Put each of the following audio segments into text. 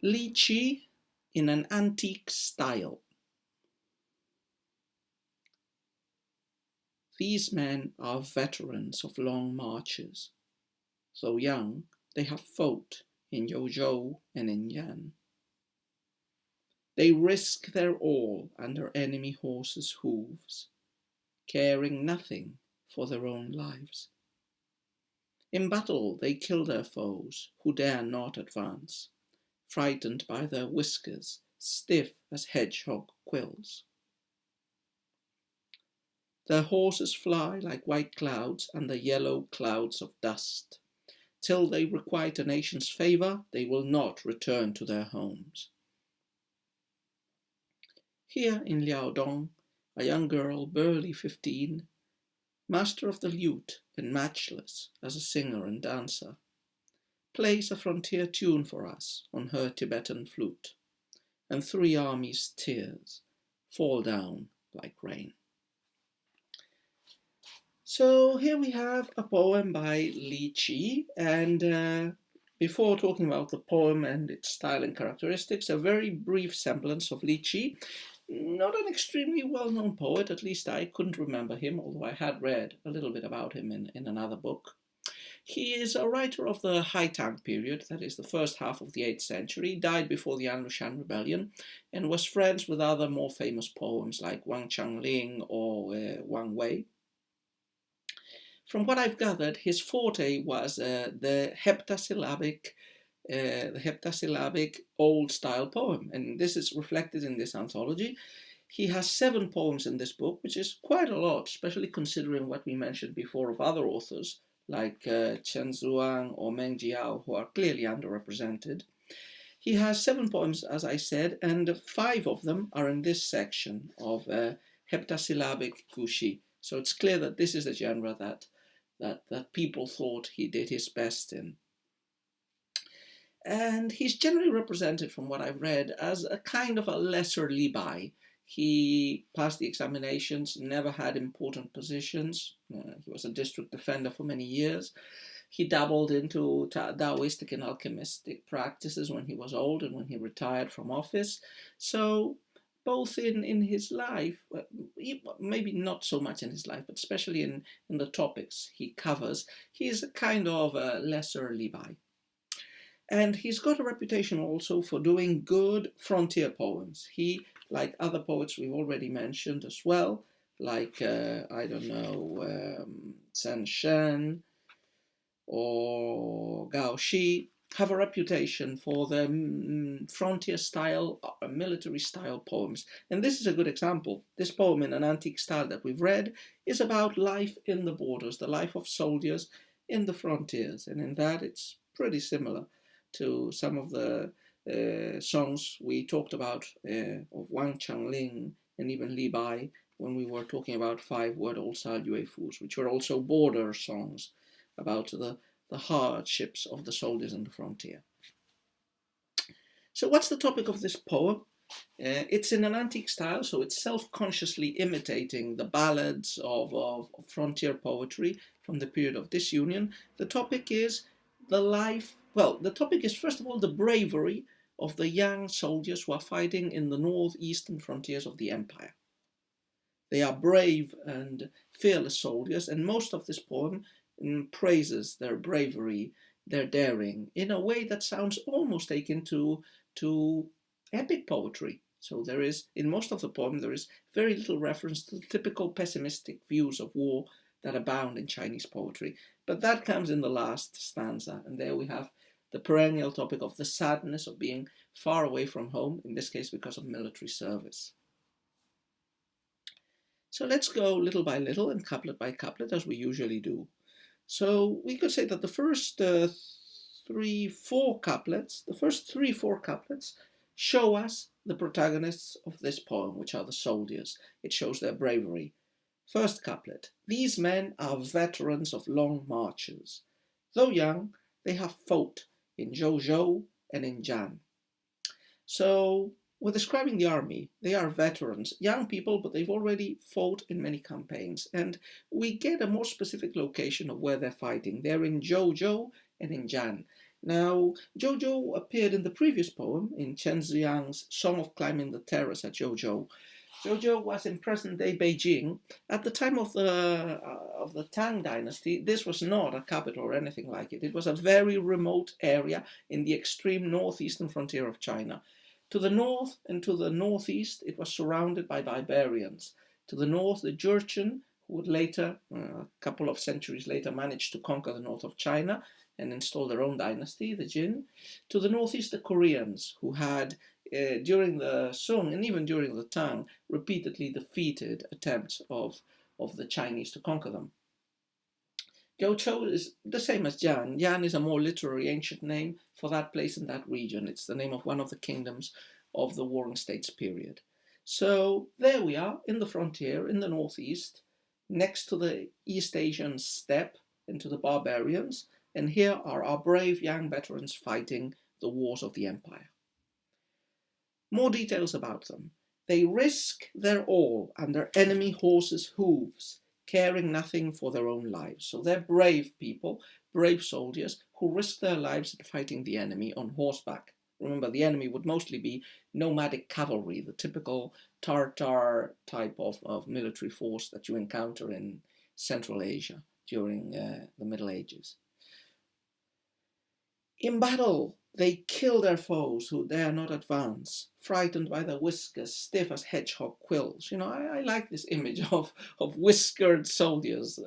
Lychee in an antique style. These men are veterans of long marches. Though young, they have fought in Zhou and in Yan. They risk their all under enemy horses' hooves, caring nothing for their own lives. In battle they kill their foes who dare not advance, frightened by their whiskers, stiff as hedgehog quills. Their horses fly like white clouds under yellow clouds of dust. Till they requite a nation's favour, they will not return to their homes. Here in Liaodong, a young girl, barely 15, master of the lute and matchless as a singer and dancer, plays a frontier tune for us on her Tibetan flute, and 3 armies' tears fall down like rain. So here we have a poem by Lychee, and before talking about the poem and its style and characteristics, a very brief semblance of Lychee. Not an extremely well-known poet, at least I couldn't remember him, although I had read a little bit about him in another book. He is a writer of the High Tang period, that is the first half of the 8th century, died before the Anlushan rebellion, and was friends with other more famous poems like Wang Changling or Wang Wei. From what I've gathered, his forte was the heptasyllabic old-style poem, and this is reflected in this anthology. He has 7 poems in this book, which is quite a lot, especially considering what we mentioned before of other authors, like Chen Zhuang or Meng Jiao, who are clearly underrepresented. He has 7 poems, as I said, and 5 of them are in this section of heptasyllabic gushi. So it's clear that this is a genre that people thought he did his best in. And he's generally represented, from what I've read, as a kind of a lesser Li Bai. He passed the examinations, never had important positions. He was a district defender for many years. He dabbled into Taoistic and alchemistic practices when he was old and when he retired from office. So both in his life, maybe not so much in his life, but especially in the topics he covers, he is a kind of a lesser Li Bai. And he's got a reputation also for doing good frontier poems. He, like other poets we've already mentioned as well, like, Zhen Shen or Gao Shi, have a reputation for their frontier style, military style poems. And this is a good example. This poem in an antique style that we've read is about life in the borders, the life of soldiers in the frontiers. And in that it's pretty similar to some of the songs we talked about of Wang Changling and even Li Bai when we were talking about 5-word old-style Yuefus, which were also border songs about the hardships of the soldiers in the frontier. So what's the topic of this poem? It's in an antique style, so it's self-consciously imitating the ballads of frontier poetry from the period of disunion. The topic is the topic is, first of all, the bravery of the young soldiers who are fighting in the northeastern frontiers of the empire. They are brave and fearless soldiers, and most of this poem praises their bravery, their daring, in a way that sounds almost akin to epic poetry. So there is, in most of the poem, there is very little reference to the typical pessimistic views of war that abound in Chinese poetry. But that comes in the last stanza, and there we have the perennial topic of the sadness of being far away from home, in this case because of military service. So let's go little by little and couplet by couplet, as we usually do. So we could say that the first 3-4 couplets show us the protagonists of this poem, which are the soldiers. It shows their bravery. First couplet: these men are veterans of long marches. Though young, they have fought in Zhou and in Jan. So we're describing the army. They are veterans, young people, but they've already fought in many campaigns. And we get a more specific location of where they're fighting. They're in Zhou and in Jan. Now, Zhou appeared in the previous poem in Chen Ziyang's Song of Climbing the Terrace at Zhou. Zhou was in present-day Beijing. At the time of the Tang Dynasty, this was not a capital or anything like it. It was a very remote area in the extreme northeastern frontier of China. To the north and to the northeast, it was surrounded by barbarians. To the north, the Jurchen, who would later, a couple of centuries later, manage to conquer the north of China and install their own dynasty, the Jin. To the northeast, the Koreans, who had, during the Song and even during the Tang, repeatedly defeated attempts of the Chinese to conquer them. Zhou is the same as Yan. Yan is a more literary ancient name for that place in that region. It's the name of one of the kingdoms of the Warring States period. So there we are in the frontier in the northeast, next to the East Asian steppe and to the barbarians. And here are our brave young veterans fighting the wars of the empire. More details about them. They risk their all and their enemy horses' hooves, caring nothing for their own lives. So they're brave people, brave soldiers who risk their lives in fighting the enemy on horseback. Remember, the enemy would mostly be nomadic cavalry, the typical Tartar type of military force that you encounter in Central Asia during the Middle Ages. In battle, they kill their foes who dare not advance, frightened by their whiskers, stiff as hedgehog quills. You know, I like this image of whiskered soldiers,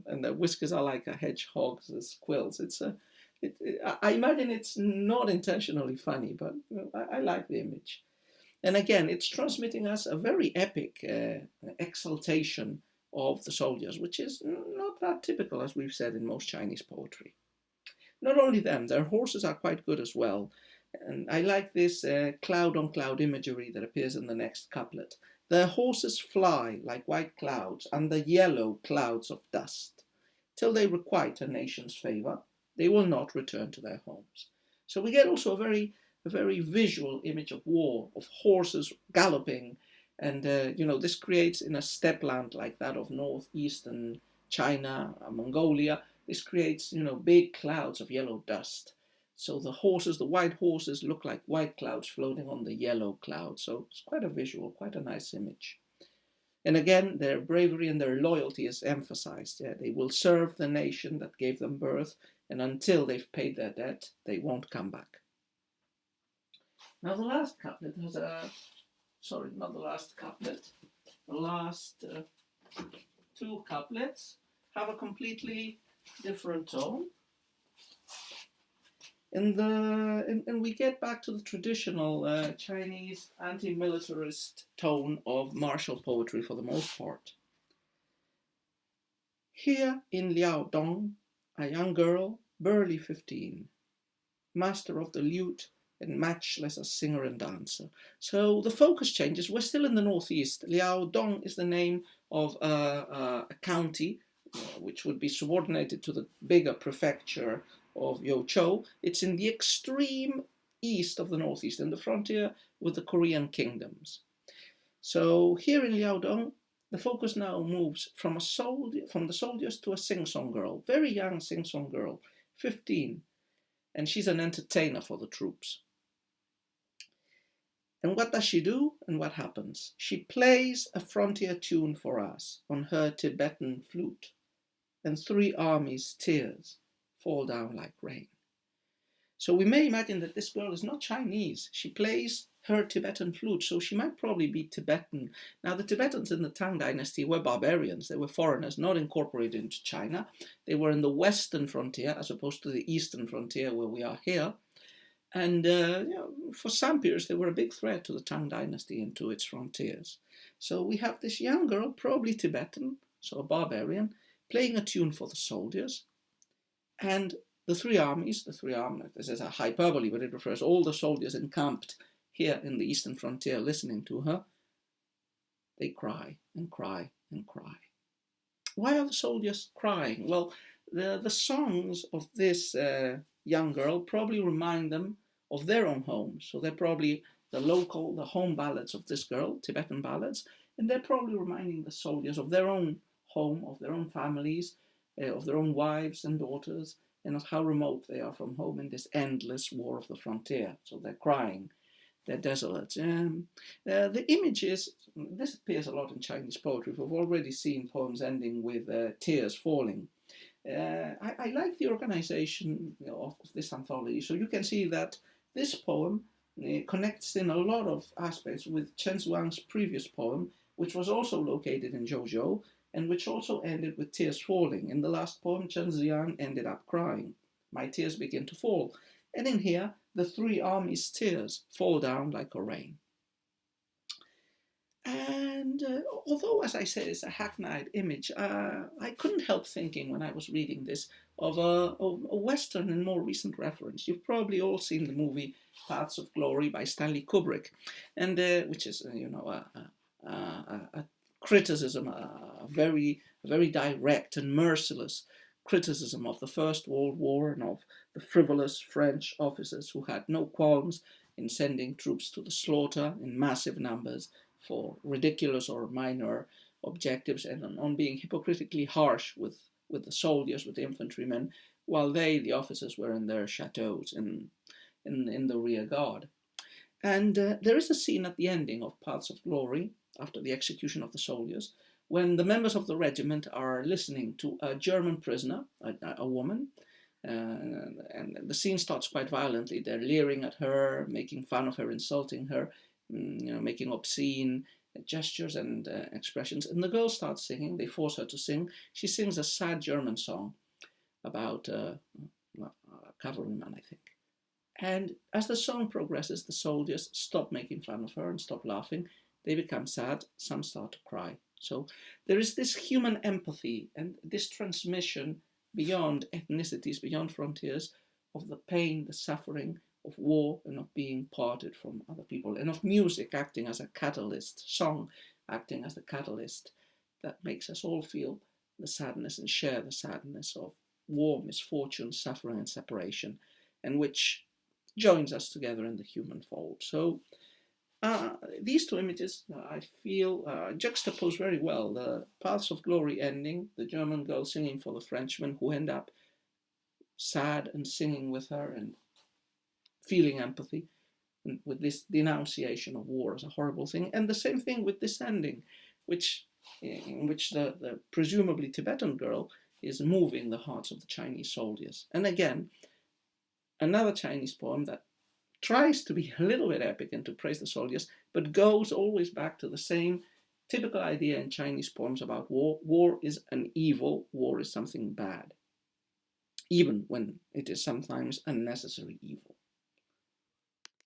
and their whiskers are like a hedgehog's quills. I imagine it's not intentionally funny, but I like the image. And again, it's transmitting us a very epic exaltation of the soldiers, which is not that typical, as we've said, in most Chinese poetry. Not only them, their horses are quite good as well. And I like this cloud on cloud imagery that appears in the next couplet. Their horses fly like white clouds under yellow clouds of dust. Till they requite a nation's favour, they will not return to their homes. So we get also a very visual image of war, of horses galloping. And, this creates in a steppe land like that of northeastern China, Mongolia, this creates, big clouds of yellow dust. So the horses, the white horses, look like white clouds floating on the yellow clouds. So it's quite a visual, quite a nice image. And again, their bravery and their loyalty is emphasized. Yeah, they will serve the nation that gave them birth, and until they've paid their debt, they won't come back. Now the last couplet has not the last couplet. The last two couplets have a completely different tone. And we get back to the traditional Chinese anti-militarist tone of martial poetry for the most part. Here in Liaodong, a young girl, barely 15, master of the lute and matchless as singer and dancer. So the focus changes. We're still in the northeast. Liaodong is the name of a county which would be subordinated to the bigger prefecture of Youchou. It's in the extreme east of the northeast, in the frontier with the Korean kingdoms. So here in Liaodong, the focus now moves from the soldiers to a sing-song girl, very young sing-song girl, 15, and she's an entertainer for the troops. And what does she do and what happens? She plays a frontier tune for us on her Tibetan flute, and 3 armies' tears fall down like rain. So we may imagine that this girl is not Chinese. She plays her Tibetan flute, so she might probably be Tibetan. Now, the Tibetans in the Tang Dynasty were barbarians. They were foreigners, not incorporated into China. They were in the western frontier as opposed to the eastern frontier where we are here. And for some periods, they were a big threat to the Tang Dynasty and to its frontiers. So we have this young girl, probably Tibetan, so a barbarian, playing a tune for the soldiers. And the 3 armies, this is a hyperbole, but it refers all the soldiers encamped here in the eastern frontier listening to her. They cry and cry and cry. Why are the soldiers crying? Well, the songs of this young girl probably remind them of their own homes. So they're probably the home ballads of this girl, Tibetan ballads, and they're probably reminding the soldiers of their own home, of their own families, of their own wives and daughters, and of how remote they are from home in this endless war of the frontier. So they're crying, they're desolate. The images, this appears a lot in Chinese poetry. We've already seen poems ending with tears falling. I like the organization of this anthology. So you can see that this poem connects in a lot of aspects with Chen Zhuang's previous poem, which was also located in Zhou, and which also ended with tears falling. In the last poem, Chen Zhuang ended up crying. My tears begin to fall. And in here, the three armies' tears fall down like a rain. And although, as I said, it's a hackneyed image, I couldn't help thinking when I was reading this of a Western and more recent reference. You've probably all seen the movie Paths of Glory by Stanley Kubrick, and which is, a criticism, a very direct and merciless criticism of the First World War and of the frivolous French officers who had no qualms in sending troops to the slaughter in massive numbers for ridiculous or minor objectives, and on being hypocritically harsh with the soldiers, with the infantrymen, while they, the officers, were in their chateaus in the rear guard. And there is a scene at the ending of Paths of Glory, after the execution of the soldiers, when the members of the regiment are listening to a German prisoner, a woman, and the scene starts quite violently. They're leering at her, making fun of her, insulting her, making obscene gestures and expressions. And the girl starts singing. They force her to sing. She sings a sad German song about a cavalryman, I think. And as the song progresses, the soldiers stop making fun of her and stop laughing. They become sad. Some start to cry. So there is this human empathy and this transmission beyond ethnicities, beyond frontiers, of the pain, the suffering of war, and of being parted from other people, and of music acting as a catalyst, song acting as the catalyst that makes us all feel the sadness and share the sadness of war, misfortune, suffering, and separation, and which joins us together in the human fold. So these two images, I feel, juxtapose very well the Paths of Glory ending, the German girl singing for the Frenchmen who end up sad and singing with her and feeling empathy, and with this denunciation of war as a horrible thing, and the same thing with this ending, in which the presumably Tibetan girl is moving the hearts of the Chinese soldiers. And again, another Chinese poem that tries to be a little bit epic and to praise the soldiers, but goes always back to the same typical idea in Chinese poems about war. War is an evil, war is something bad, even when it is sometimes unnecessary evil.